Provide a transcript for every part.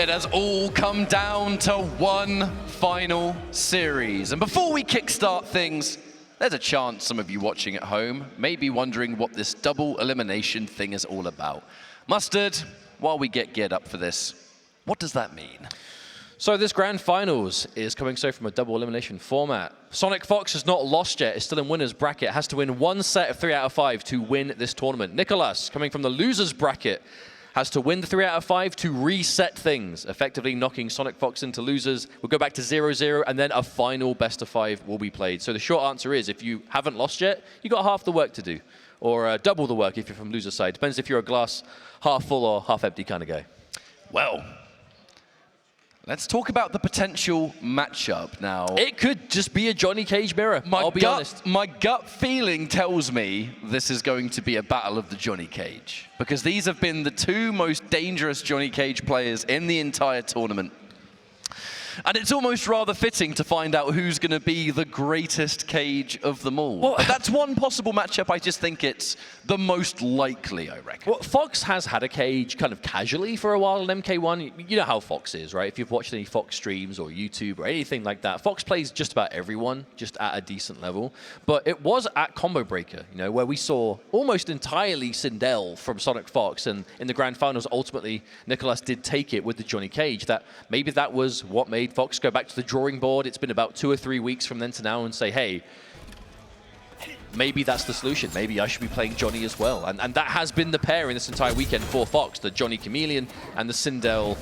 It has all come down to one final series. And before we kickstart things, there's a chance some of you watching at home may be wondering what this double elimination thing is all about. Mustard, while we get geared up for this, what does that mean? So this grand finals is coming from a double elimination format. SonicFox has not lost yet, is still in winner's bracket, has to win one set of 3 out of 5 to win this tournament. Nicolas, coming from the loser's bracket, has to win the 3 out of 5 to reset things, effectively knocking SonicFox into losers. We'll go back to 0-0, and then a final best of 5 will be played. So the short answer is, if you haven't lost yet, you got half the work to do, or double the work if you're from loser side. Depends if you're a glass half full or half empty kind of guy. Well, let's talk about the potential matchup now. It could just be a Johnny Cage mirror, I'll be honest. My gut feeling tells me this is going to be a battle of the Johnny Cage, because these have been the 2 most dangerous Johnny Cage players in the entire tournament. And it's almost rather fitting to find out who's going to be the greatest Cage of them all. Well, that's one possible matchup. I just think it's the most likely, I reckon. Well, Fox has had a Cage kind of casually for a while in MK1. You know how Fox is, right? If you've watched any Fox streams or YouTube or anything like that, Fox plays just about everyone, just at a decent level. But it was at Combo Breaker, you know, where we saw almost entirely Sindel from SonicFox, and in the grand finals, ultimately, Nicolas did take it with the Johnny Cage. That maybe that was what made Fox go back to the drawing board. It's been about 2 or 3 weeks from then to now and say, hey, maybe that's the solution. Maybe I should be playing Johnny as well. And that has been the pair in this entire weekend for Fox, the Johnny Chameleon and the Sindel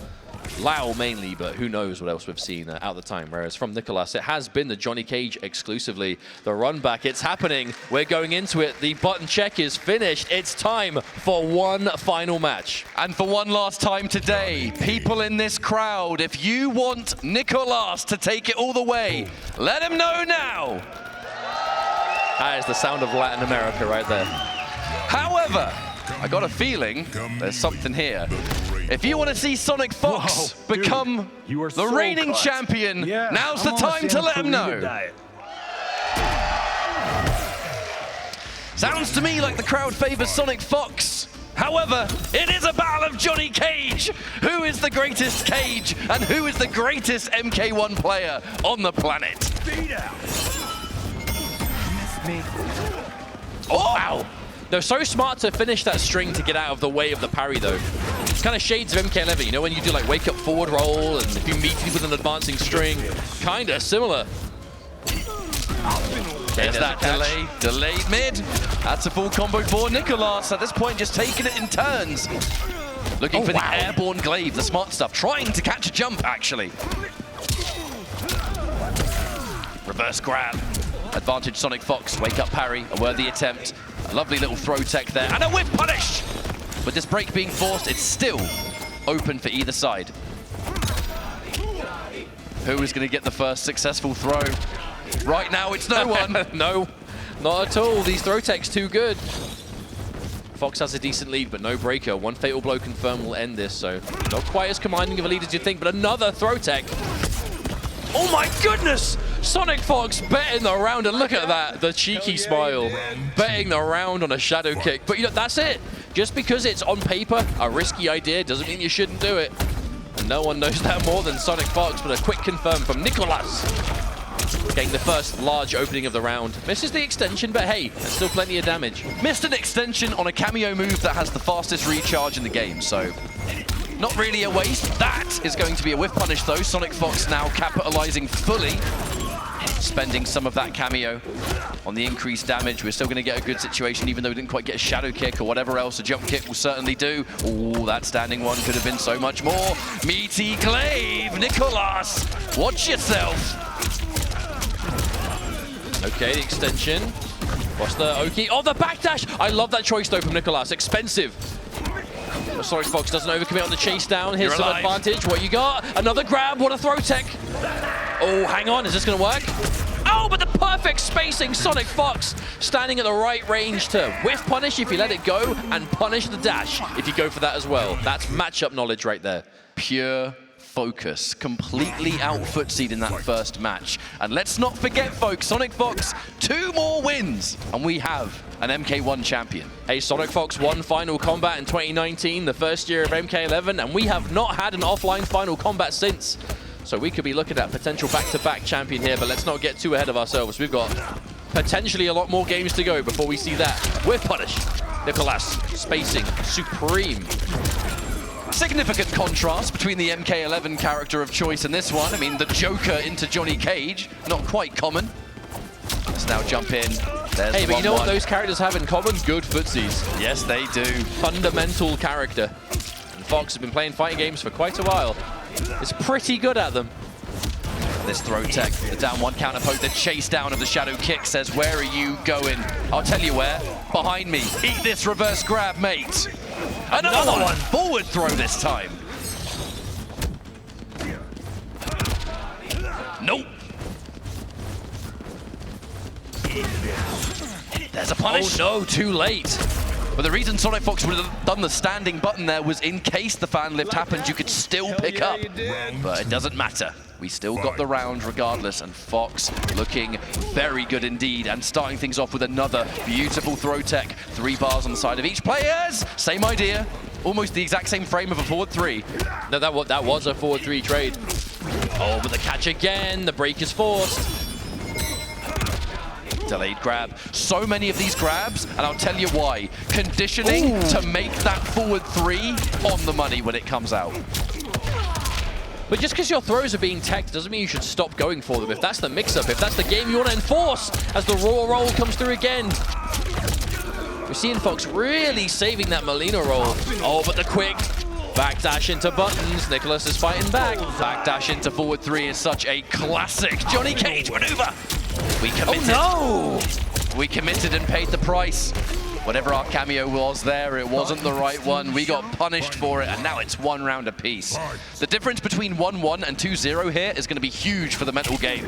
Lao mainly, but who knows what else we've seen out of the time. Whereas from Nicolas, it has been the Johnny Cage exclusively. The run back, it's happening. We're going into it. The button check is finished. It's time for one final match. And for one last time today, people in this crowd, if you want Nicolas to take it all the way, let him know now. That is the sound of Latin America right there. However, I got a feeling there's something here. If you want to see SonicFox become the reigning champion, now's the time to let him know. Sounds to me like the crowd favors SonicFox. However, it is a battle of Johnny Cage. Who is the greatest Cage and who is the greatest MK1 player on the planet? Beat out. Me. Oh! Wow. They're so smart to finish that string to get out of the way of the parry, though. It's kind of shades of MK11, you know, when you do like wake up forward roll and if you meet with an advancing string, kind of similar. There's that delayed mid. That's a full combo for Nicolas. At this point, just taking it in turns. Looking for the airborne glaive, the smart stuff. Trying to catch a jump, actually. Reverse grab. Advantage SonicFox. Wake up parry. A worthy attempt. A lovely little throw tech there. And a whip punish! With this break being forced, it's still open for either side. Who is going to get the first successful throw? Right now, it's no one. No, not at all. These throw techs too good. Fox has a decent lead, but no breaker. One fatal blow confirmed will end this, so not quite as commanding of a lead as you'd think, but another throw tech. Oh my goodness! SonicFox betting the round, and look at that, the cheeky smile. Betting the round on a shadow kick. But you know, that's it. Just because it's on paper a risky idea doesn't mean you shouldn't do it. And no one knows that more than SonicFox, but a quick confirm from Nicolas. Getting the first large opening of the round. Misses the extension, but hey, there's still plenty of damage. Missed an extension on a cameo move that has the fastest recharge in the game, so not really a waste. That is going to be a whiff punish, though. SonicFox now capitalizing fully, spending some of that cameo on the increased damage. We're still going to get a good situation, even though we didn't quite get a shadow kick or whatever else a jump kick will certainly do. Oh, that standing one could have been so much more. Meaty glaive, Nicolas, watch yourself. Okay, the extension. What's the Oki? Oh, the backdash! I love that choice, though, from Nicolas. Expensive. SonicFox doesn't overcommit on the chase down. Here's some advantage. What you got? Another grab. What a throw tech. Oh, hang on. Is this going to work? Oh, but the perfect spacing. SonicFox standing at the right range to whiff punish if you let it go and punish the dash if you go for that as well. That's matchup knowledge right there. Pure focus. Completely out-footsied in that first match. And let's not forget, folks, SonicFox, 2 more wins, and we have an MK1 champion. Hey, SonicFox won Final Kombat in 2019, the first year of MK11, and we have not had an offline Final Kombat since. So we could be looking at a potential back-to-back champion here, but let's not get too ahead of ourselves. We've got potentially a lot more games to go before we see that. With punish. Nicolas, spacing, supreme. Significant contrast between the MK11 character of choice and this one. I mean, the Joker into Johnny Cage, not quite common. Let's now jump in. There's hey, but you know what those characters have in common? Good footsies. Yes, they do. Fundamental character. And Fox has been playing fighting games for quite a while. Is pretty good at them. This throw tech, the down 1 counter poke, the chase down of the shadow kick says, where are you going? I'll tell you where. Behind me. Eat this reverse grab, mate. Another one. Forward throw this time. Nope. There's a punish. Oh no, too late. But the reason SonicFox would have done the standing button there was in case the fan lift happened, you could still pick up. But it doesn't matter. We still got the round regardless, and Fox looking very good indeed, and starting things off with another beautiful throw tech. 3 bars on the side of each players. Same idea. Almost the exact same frame of a forward 3. No, that was a forward 3 trade. Oh, but the catch again. The break is forced. Delayed grab. So many of these grabs, and I'll tell you why. Conditioning to make that forward 3 on the money when it comes out. But just because your throws are being teched doesn't mean you should stop going for them. If that's the mix-up, if that's the game you want to enforce, as the raw roll comes through again. We're seeing Fox really saving that Molina roll. Oh, but the quick backdash into buttons. Nicolas is fighting back. Backdash into forward 3 is such a classic Johnny Cage maneuver. We committed. Oh no! We committed and paid the price. Whatever our cameo was there, it wasn't the right one. We got punished for it, and now it's 1 round apiece. The difference between 1-1 and 2-0 here is going to be huge for the mental game.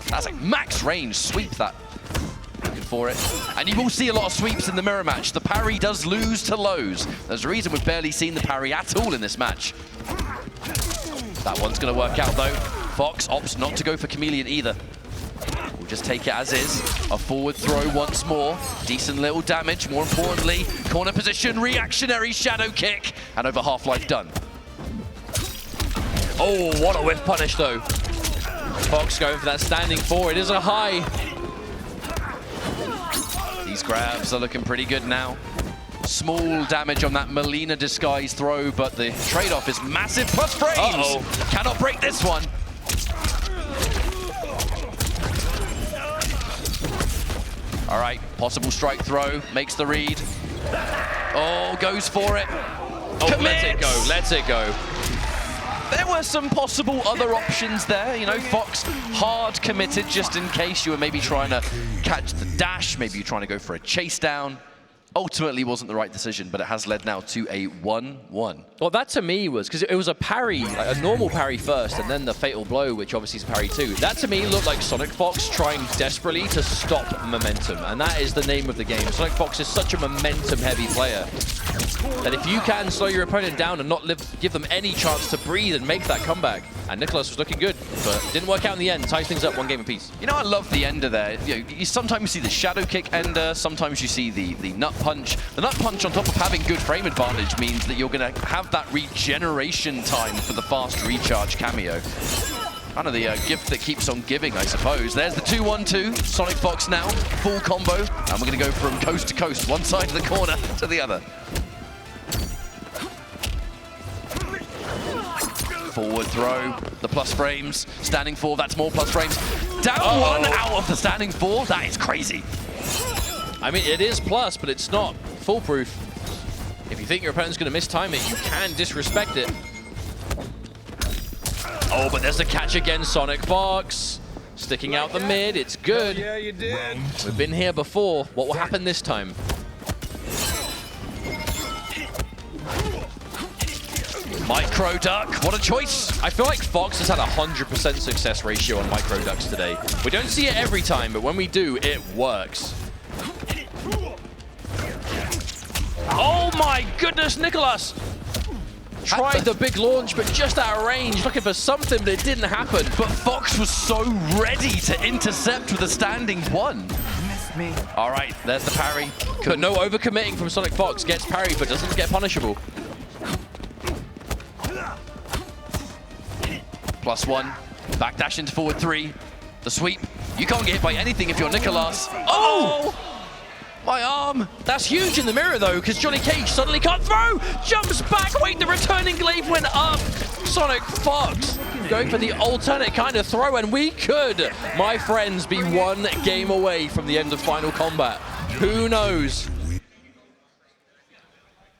That's like max range. Sweep that. Looking for it. And you will see a lot of sweeps in the mirror match. The parry does lose to lows. There's a reason we've barely seen the parry at all in this match. That one's going to work out, though. Fox opts not to go for Chameleon either. We'll just take it as is. A forward throw once more. Decent little damage. More importantly, corner position, reactionary shadow kick. And over half-life done. Oh, what a whiff punish, though. Fox going for that standing 4. It is a high. These grabs are looking pretty good now. Small damage on that Molina disguise throw, but the trade-off is massive plus frames. Uh-oh. Cannot break this one. All right, possible strike throw, makes the read. Oh, goes for it. Oh, let it go, let it go. There were some possible other options there. You know, Fox hard committed just in case you were maybe trying to catch the dash, maybe you're trying to go for a chase down. Ultimately wasn't the right decision, but it has led now to a 1-1. Well, that to me was, because it was a parry, like a normal parry first, and then the fatal blow, which obviously is a parry too. That to me looked like SonicFox trying desperately to stop momentum, and that is the name of the game. SonicFox is such a momentum-heavy player that if you can slow your opponent down and not give them any chance to breathe and make that comeback. And Nicolas was looking good, but didn't work out in the end. Ties things up 1 game apiece. You know, I love the ender there. You know, you sometimes see the shadow kick ender, sometimes you see the nut punch. The nut punch, on top of having good frame advantage, means that you're going to have that regeneration time for the fast recharge cameo. Kind of the gift that keeps on giving, I suppose. There's the 2-1-2. SonicFox now, full combo. And we're going to go from coast to coast, one side of the corner to the other. Forward throw, the plus frames. Standing 4, that's more plus frames. Down 1 out of the standing 4, that is crazy. I mean, it is plus, but it's not foolproof. If you think your opponent's going to mistime it, you can disrespect it. Oh, but there's the catch again, SonicFox. Sticking out the mid, it's good. Yeah, you did. We've been here before. What will happen this time? Micro duck, what a choice. I feel like Fox has had a 100% success ratio on micro ducks today. We don't see it every time, but when we do, it works. Oh my goodness, Nicolas! Tried the big launch, but just out of range, looking for something, but it didn't happen. But Fox was so ready to intercept with a standing 1. Me. All right, there's the parry. But no overcommitting from SonicFox. Gets parried, but doesn't get punishable. +1. Backdash into forward 3. The sweep. You can't get hit by anything if you're Nicolas. Oh! My arm! That's huge in the mirror, though, because Johnny Cage suddenly can't throw! Jumps back! Wait, the returning glaive went up! SonicFox going for the alternate kind of throw, and we could, my friends, be 1 game away from the end of Final Combat. Who knows?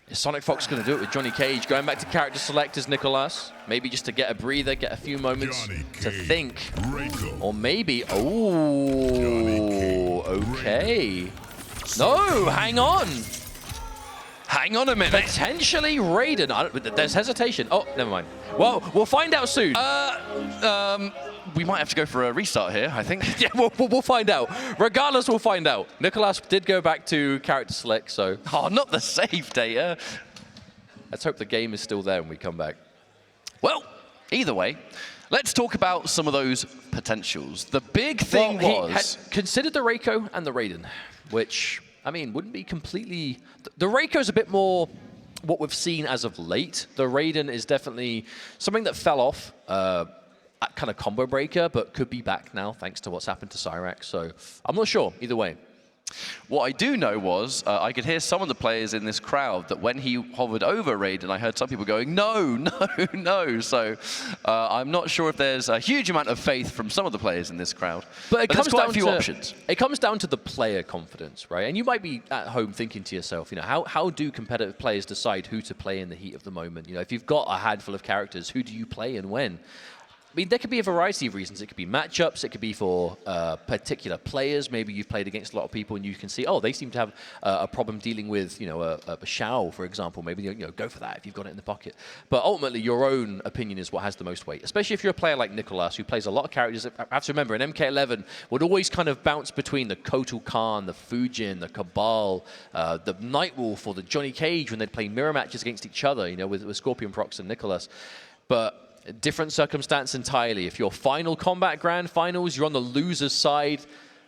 Is SonicFox going to do it with Johnny Cage? Going back to character select as Nicolas. Maybe just to get a breather, get a few moments to think. Or maybe... Oh, okay. No, hang on. Hang on a minute. Potentially Raiden. There's hesitation. Oh, never mind. Well, we'll find out soon. We might have to go for a restart here, I think. Yeah, we'll find out. Regardless, we'll find out. Nicolas did go back to character select, so... Oh, not the save data. Let's hope the game is still there when we come back. Well, either way, let's talk about some of those potentials. The big thing He was... had considered the Reiko and the Raiden, which, I mean, wouldn't be completely... The Reiko's a bit more what we've seen as of late. The Raiden is definitely something that fell off, kind of combo breaker, but could be back now thanks to what's happened to Cyrax. So I'm not sure either way. What I do know was, I could hear some of the players in this crowd that when he hovered over Raiden, I heard some people going, no, no, no. So I'm not sure if there's a huge amount of faith from some of the players in this crowd. But it comes there's quite down a few to options. It comes down to the player confidence, right? And you might be at home thinking to yourself, you know, how do competitive players decide who to play in the heat of the moment? You know, if you've got a handful of characters, who do you play and when? I mean, there could be a variety of reasons. It could be matchups. It could be for particular players. Maybe you've played against a lot of people and you can see, oh, they seem to have a problem dealing with, you know, a Shao, for example. Maybe, you know, go for that if you've got it in the pocket. But ultimately, your own opinion is what has the most weight, especially if you're a player like Nicolas, who plays a lot of characters. I have to remember, an MK11 would always kind of bounce between the Kotal Khan, the Fujin, the Cabal, the Nightwolf, or the Johnny Cage when they'd play mirror matches against each other, you know, with Scorpion Prox and Nicolas. But different circumstance entirely. If you're Final Combat Grand Finals, you're on the loser's side,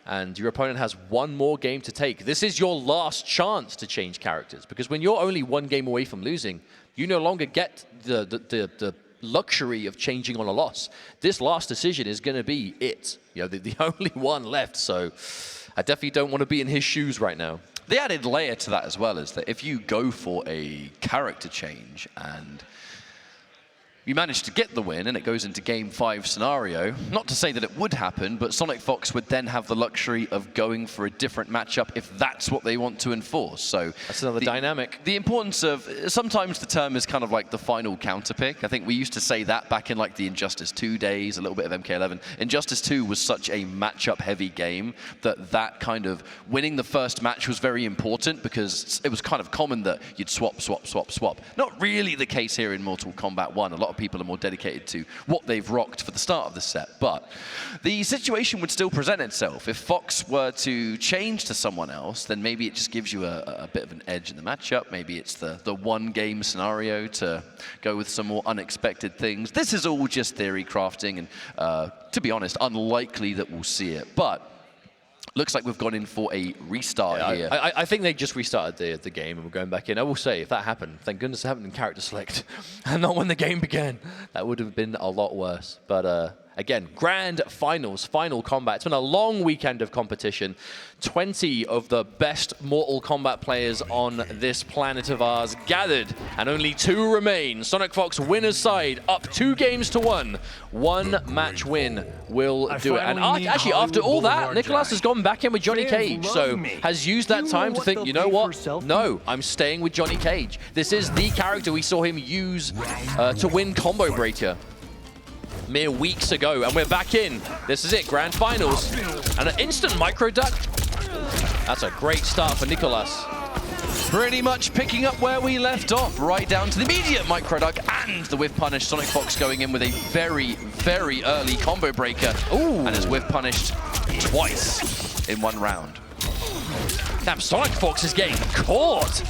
and your opponent has one more game to take. This is your last chance to change characters, because when you're only one game away from losing, you no longer get the luxury of changing on a loss. This last decision is going to be it. You know, the only one left, so I definitely don't want to be in his shoes right now. The added layer to that as well is that if you go for a character change and you manage to get the win and it goes into Game 5 scenario, not to say that it would happen, but SonicFox would then have the luxury of going for a different matchup if that's what they want to enforce. So that's another dynamic. The importance of, sometimes the term is kind of like the final counterpick. I think we used to say that back in like the Injustice 2 days, a little bit of MK11. Injustice 2 was such a matchup heavy game that kind of winning the first match was very important, because it was kind of common that you'd swap, swap, swap, swap. Not really the case here in Mortal Kombat 1. A lot of people are more dedicated to what they've rocked for the start of the set, but the situation would still present itself. If Fox were to change to someone else, then maybe it just gives you a bit of an edge in the matchup. Maybe it's the one game scenario to go with some more unexpected things. This is all just theory crafting, and to be honest, unlikely that we'll see it, but looks like we've gone in for a restart here. I think they just restarted the game and we're going back in. I will say, if that happened, thank goodness it happened in character select and not when the game began. That would have been a lot worse. But again, grand finals, Final Combat. It's been a long weekend of competition. 20 of the best Mortal Kombat players on this planet of ours gathered, and only 2 remain. SonicFox winner's side, up 2-1. One match win will do it. And actually, after all that, Nicolas has gone back in with Johnny Cage, so has used that time to think, you know what? No, I'm staying with Johnny Cage. This is the character we saw him use to win Combo Breaker mere weeks ago, and we're back in. This is it, grand finals, and an instant micro duck. That's a great start for Nicolas. Pretty much picking up where we left off, right down to the immediate micro duck and the whiff punish. SonicFox going in with a very, very early combo breaker. Ooh. And is whiff punished twice in one round. Damn, SonicFox is getting caught.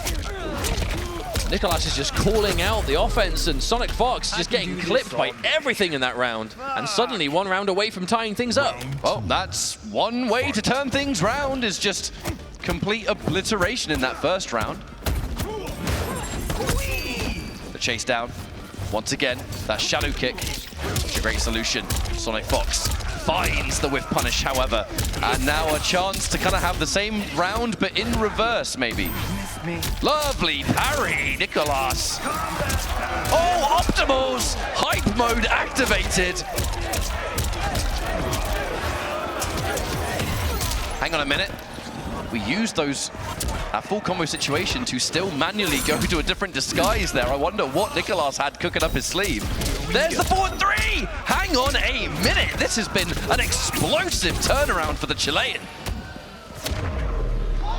Nicolas is just calling out the offense, and SonicFox just getting clipped by everything in that round. And suddenly 1 round away from tying things up. Well, that's one way to turn things round, is just complete obliteration in that first round. The chase down. Once again, that shadow kick. Such a great solution. SonicFox finds the whiff punish, however. And now a chance to kind of have the same round, but in reverse, maybe. Lovely parry, Nicolas. Oh, Optimals! Hype mode activated. Hang on a minute. We used that full combo situation to still manually go to a different disguise there. I wonder what Nicolas had cooking up his sleeve. There's the forward 3! Hang on a minute. This has been an explosive turnaround for the Chilean.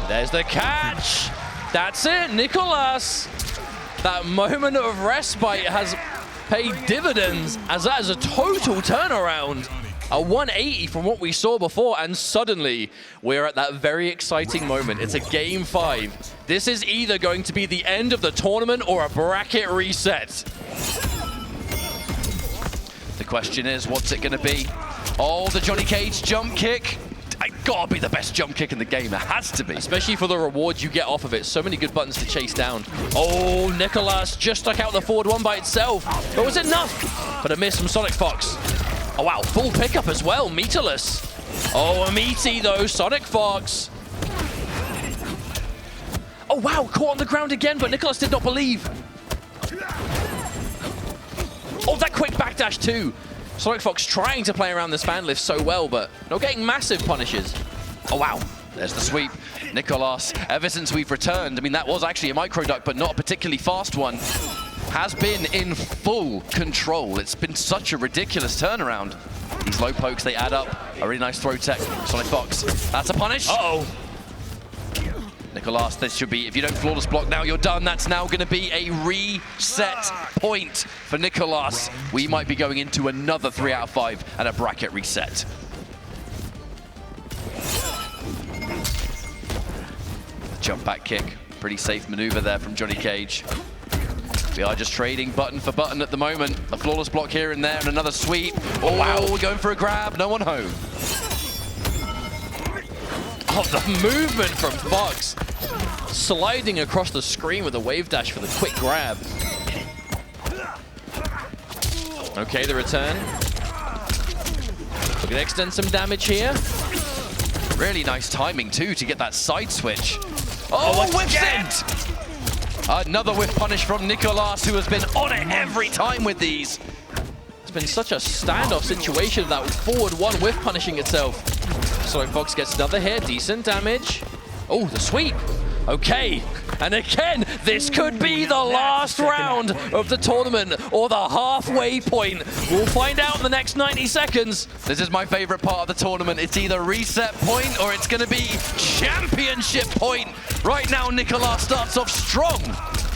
There's the catch. That's it, Nicolas. That moment of respite has paid dividends, as that is a total turnaround. A 180 from what we saw before, and suddenly we're at that very exciting moment. It's a game 5. This is either going to be the end of the tournament or a bracket reset. The question is, what's it going to be? Oh, the Johnny Cage jump kick. It gotta be the best jump kick in the game. It has to be. Especially for the rewards you get off of it. So many good buttons to chase down. Oh, Nicolas just stuck out the forward 1 by itself. But was it enough? But a miss from SonicFox. Oh, wow, full pickup as well, meterless. Oh, a meaty though, SonicFox. Oh, wow, caught on the ground again, but Nicolas did not believe. Oh, that quick backdash too. SonicFox trying to play around this fan lift so well, but not getting massive punishes. Oh, wow. There's the sweep. Nicolas, ever since we've returned, I mean, that was actually a micro duck, but not a particularly fast one, has been in full control. It's been such a ridiculous turnaround. These low pokes, they add up. A really nice throw tech. SonicFox, that's a punish. Uh-oh. Nicolas, this should be, if you don't flawless block now, you're done. That's now going to be a reset point for Nicolas. We might be going into another 3 out of 5 and a bracket reset. Jump back kick. Pretty safe maneuver there from Johnny Cage. We are just trading button for button at the moment. A flawless block here and there and another sweep. Oh, wow, we're going for a grab. No one home. Oh, the movement from Fox. Sliding across the screen with a wave dash for the quick grab. Okay, the return. We're gonna extend some damage here. Really nice timing too to get that side switch. Oh, whiffs it! Another whiff punish from Nicolas, who has been on it every time with these. It's been such a standoff situation, that forward 1 whiff punishing itself. SonicFox gets another hit, decent damage. Oh, the sweep. Okay, and again, this could be the last round of the tournament, or the halfway point. We'll find out in the next 90 seconds. This is my favorite part of the tournament. It's either reset point or it's gonna be championship point. Right now, Nicolas starts off strong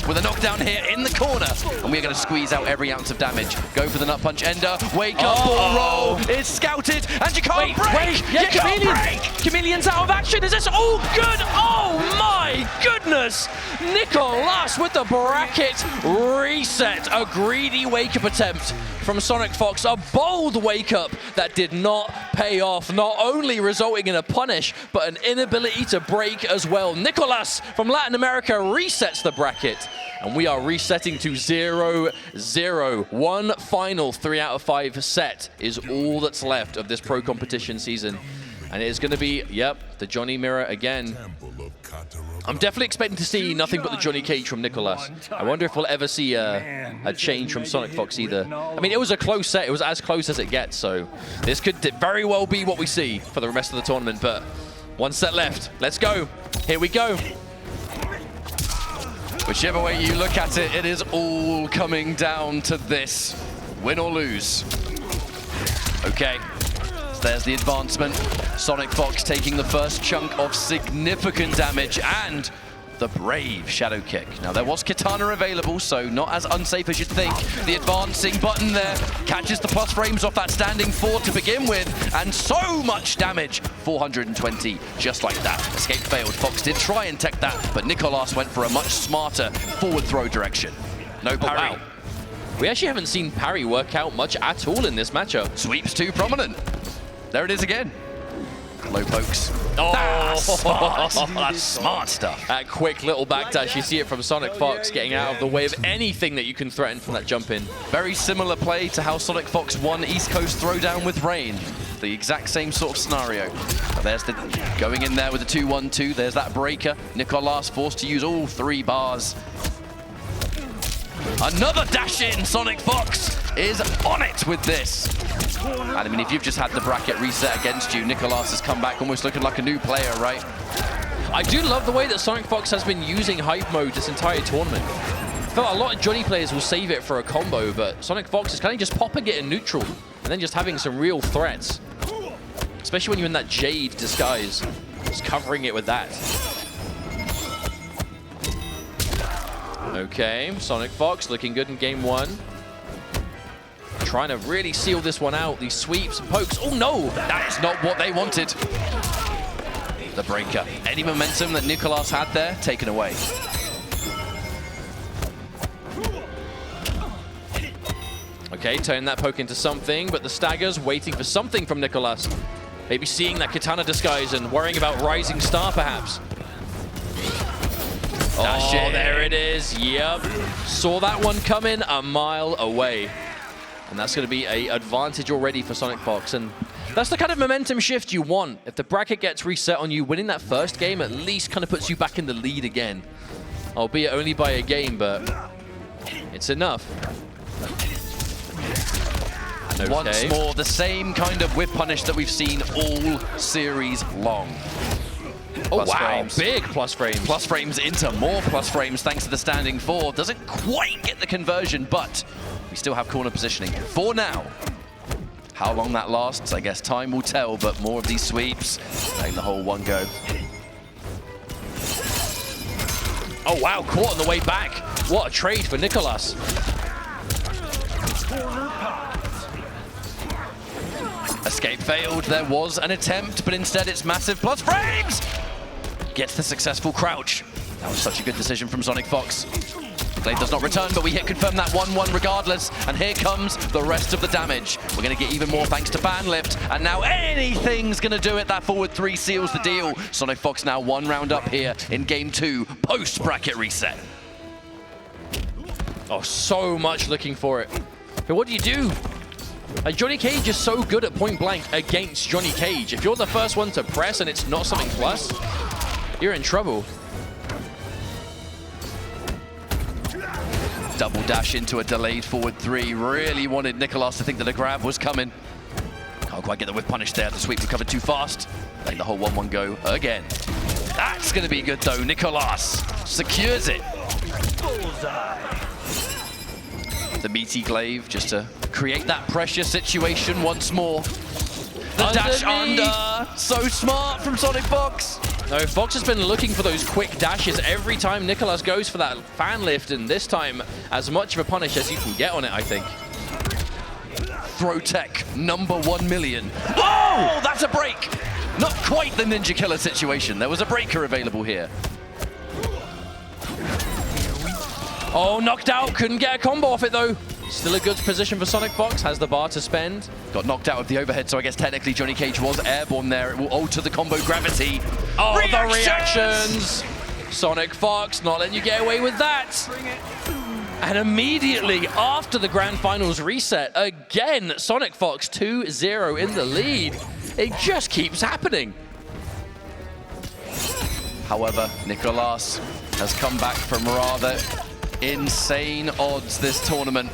with a knockdown here in the corner, and we're going to squeeze out every ounce of damage. Go for the nut punch ender, wake up, ball roll, it's scouted, and you can't break! Yeah, you can't break! Chameleon's out of action, is this all good? Oh my goodness! Nicolas with the bracket reset, a greedy wake-up attempt from SonicFox, a bold wake-up that did not pay off, not only resulting in a punish, but an inability to break as well. Nicolas from Latin America resets the bracket, and we are resetting to 0-0. One final 3 out of 5 set is all that's left of this pro competition season. And it is going to be, yep, the Johnny Mirror again. I'm definitely expecting to see nothing but the Johnny Cage from Nicolas. I wonder if we'll ever see a change from SonicFox either. I mean, it was a close set. It was as close as it gets, so this could very well be what we see for the rest of the tournament. But 1 set left. Let's go. Here we go. Whichever way you look at it, it is all coming down to this. Win or lose. Okay. There's the advancement. SonicFox taking the first chunk of significant damage, and the brave shadow kick. Now, there was Katana available, so not as unsafe as you'd think. The advancing button there catches the plus frames off that standing 4 to begin with, and so much damage. 420, just like that. Escape failed. Fox did try and tech that, but Nicolas went for a much smarter forward throw direction. No parry. Oh, wow. We actually haven't seen parry work out much at all in this matchup. Sweeps too prominent. There it is again. Low pokes. Oh, That's smart. That's smart stuff. That quick little backdash, you see it from SonicFox getting out of the way of anything that you can threaten from that jump in. Very similar play to how SonicFox won East Coast Throwdown with Rain. The exact same sort of scenario. But there's the going in there with the 2-1-2. There's that breaker. Nicolas forced to use all 3 bars. Another dash in. SonicFox is on it with this. And I mean, if you've just had the bracket reset against you, Nicolas has come back almost looking like a new player, right? I do love the way that SonicFox has been using hype mode this entire tournament. I feel like a lot of Johnny players will save it for a combo, but SonicFox is kind of just popping it in neutral and then just having some real threats. Especially when you're in that Jade disguise, just covering it with that. Okay, SonicFox looking good in game 1. Trying to really seal this one out. These sweeps and pokes. Oh no! That is not what they wanted. The breaker. Any momentum that Nicolas had there, taken away. Okay, turn that poke into something, but the staggers waiting for something from Nicolas. Maybe seeing that Katana disguise and worrying about Rising Star, perhaps. Oh, there it is. Yep. Saw that one coming a mile away. And that's going to be an advantage already for SonicFox. And that's the kind of momentum shift you want. If the bracket gets reset on you, winning that first game at least kind of puts you back in the lead again. Albeit only by a game, but it's enough. Okay. Once more, the same kind of whip punish that we've seen all series long. Oh, Plus wow. frames. Big plus frames. Plus frames into more plus frames thanks to the standing 4. Doesn't quite get the conversion, but we still have corner positioning for now. How long that lasts, I guess time will tell, but more of these sweeps, letting the whole one go. Oh, wow, caught on the way back. What a trade for Nicolas. Escape failed. There was an attempt, but instead it's massive plus frames. Gets the successful crouch. That was such a good decision from SonicFox. Blade does not return, but we hit confirm that 1-1 regardless. And here comes the rest of the damage. We're going to get even more thanks to ban lift. And now anything's going to do it. That forward 3 seals the deal. SonicFox now 1 round up here in game 2, post-bracket reset. Oh, so much looking for it. But what do you do? Like, Johnny Cage is so good at point blank against Johnny Cage. If you're the first one to press and it's not something plus, you're in trouble. Double dash into a delayed forward 3. Really wanted Nicolas to think that a grab was coming. Can't quite get the whip punish there. The sweep recovered too fast. Letting the whole 1-1 go again. That's going to be good though. Nicolas secures it. The meaty glaive just to create that pressure situation once more. The dash under. So smart from SonicFox. No, Fox has been looking for those quick dashes every time Nicolas goes for that fan lift, and this time as much of a punish as you can get on it, I think. Throw tech number 1 million. Oh, that's a break. Not quite the Ninja Killer situation. There was a breaker available here. Oh, knocked out. Couldn't get a combo off it, though. Still a good position for SonicFox. Has the bar to spend. Got knocked out of the overhead, so I guess technically Johnny Cage was airborne there. It will alter the combo gravity. Oh, the reactions! SonicFox not letting you get away with that. And immediately after the Grand Finals reset, again, SonicFox 2-0 in the lead. It just keeps happening. However, Nicolas has come back from rather insane odds this tournament.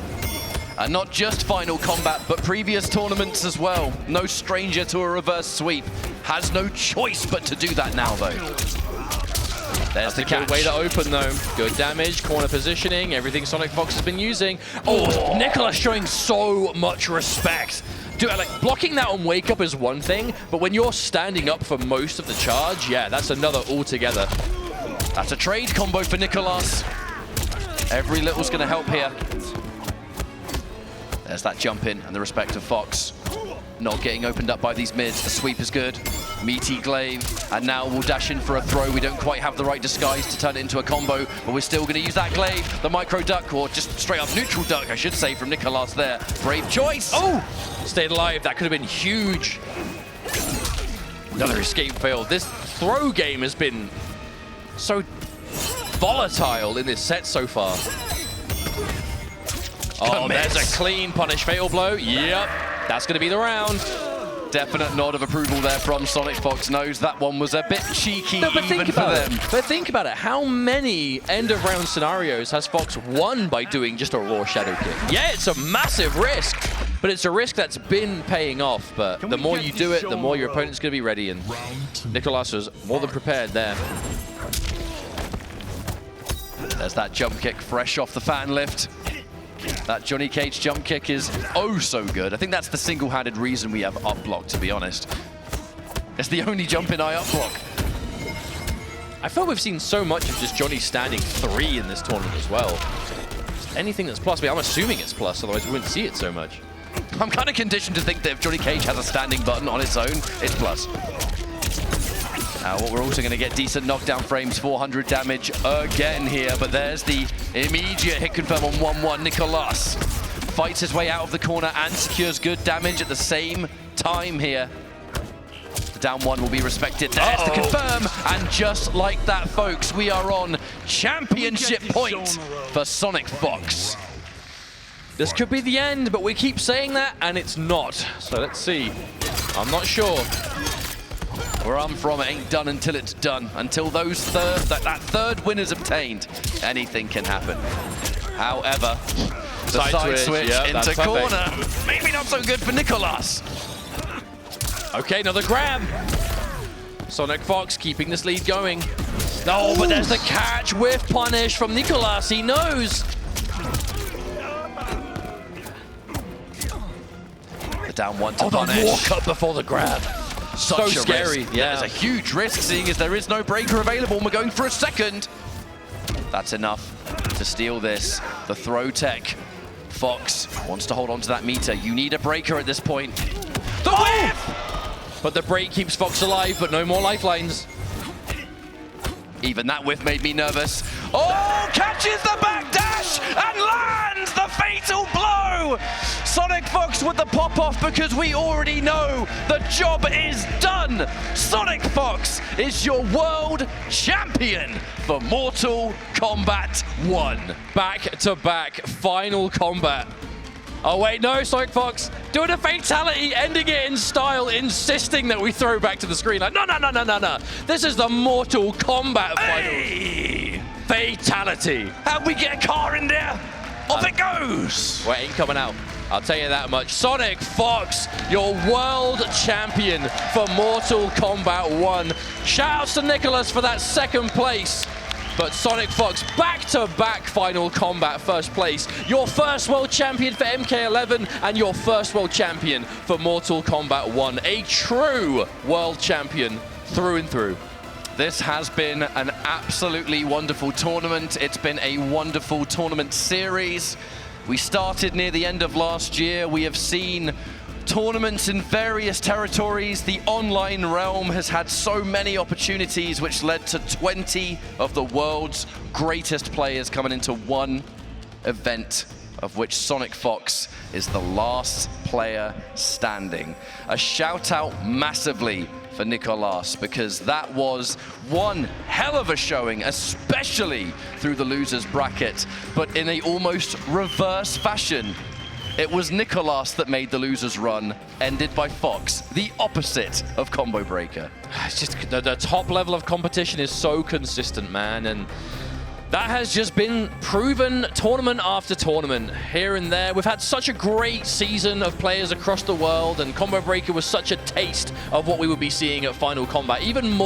And not just Final Kombat, but previous tournaments as well. No stranger to a reverse sweep. Has no choice but to do that now, though. There's the catch. Good way to open, though. Good damage, corner positioning, everything SonicFox has been using. Oh, Nicolas showing so much respect. Dude, like, blocking that on wake up is one thing, but when you're standing up for most of the charge, yeah, that's another altogether. That's a trade combo for Nicolas. Every little's going to help here. There's that jump in and the respect of Fox. Not getting opened up by these mids. The sweep is good. Meaty glaive. And now we'll dash in for a throw. We don't quite have the right disguise to turn it into a combo, but we're still going to use that glaive. The micro duck, or just straight up neutral duck, I should say, from Nicolas there. Brave choice. Oh! Stayed alive. That could have been huge. Another escape fail. This throw game has been so volatile in this set so far. Oh, there's a clean punish fatal blow. Yep, that's going to be the round. Definite nod of approval there from SonicFox. Knows that one was a bit cheeky even for them. But think about it. How many end-of-round scenarios has Fox won by doing just a raw shadow kick? Yeah, it's a massive risk, but it's a risk that's been paying off. But the more you do it, the more your opponent's going to be ready, and Nicolas was more than prepared there. There's that jump kick fresh off the fan lift. That Johnny Cage jump kick is oh so good. I think that's the single-handed reason we have up block, to be honest. It's the only jump in I up block. I feel we've seen so much of just Johnny standing 3 in this tournament as well. Just anything that's plus, I'm assuming it's plus, otherwise we wouldn't see it so much. I'm kind of conditioned to think that if Johnny Cage has a standing button on its own, it's plus. We're also going to get decent knockdown frames, 400 damage again here, but there's the immediate hit confirm on 1-1. Nicolas fights his way out of the corner and secures good damage at the same time here. The down 1 will be respected. There's the confirm, and just like that, folks, we are on championship point for SonicFox. This could be the end, but we keep saying that, and it's not. So let's see. I'm not sure. Where I'm from, it ain't done until it's done. Until those that third win is obtained, anything can happen. However, the side switch into corner, maybe not so good for Nicolas. Okay, another grab. SonicFox keeping this lead going. No, but there's the catch with punish from Nicolas. He knows. The down 1 to punish. The walk up before the grab. So scary. Yeah, it's a huge risk, seeing as there is no breaker available, and we're going for a second. That's enough to steal this. The throw tech. Fox wants to hold on to that meter. You need a breaker at this point. The whiff! But the break keeps Fox alive, but no more lifelines. Even that whiff made me nervous. Oh, catches the backdash and lands the fatal blow! SonicFox with the pop-off, because we already know the job is done. SonicFox is your world champion for Mortal Kombat 1. Back-to-back final combat. Oh wait, no, SonicFox doing a fatality, ending it in style, insisting that we throw back to the screen. Like, no. This is the Mortal Kombat final. Fatality. How'd we get a car in there? Off it goes. Well, it ain't coming out. I'll tell you that much. SonicFox, your world champion for Mortal Kombat 1. Shoutouts to Nicolas for that second place. But SonicFox, back-to-back final combat first place. Your first world champion for MK11 and your first world champion for Mortal Kombat 1. A true world champion through and through. This has been an absolutely wonderful tournament. It's been a wonderful tournament series. We started near the end of last year. We have seen tournaments in various territories. The online realm has had so many opportunities, which led to 20 of the world's greatest players coming into one event, of which SonicFox is the last player standing. A shout out massively for Nicolas, because that was one hell of a showing, especially through the losers bracket, but in a almost reverse fashion. It was Nicolas that made the losers run, ended by Fox, the opposite of Combo Breaker. It's just the top level of competition is so consistent, man, and that has just been proven tournament after tournament, here and there. We've had such a great season of players across the world, and Combo Breaker was such a taste of what we would be seeing at Final Combat, even more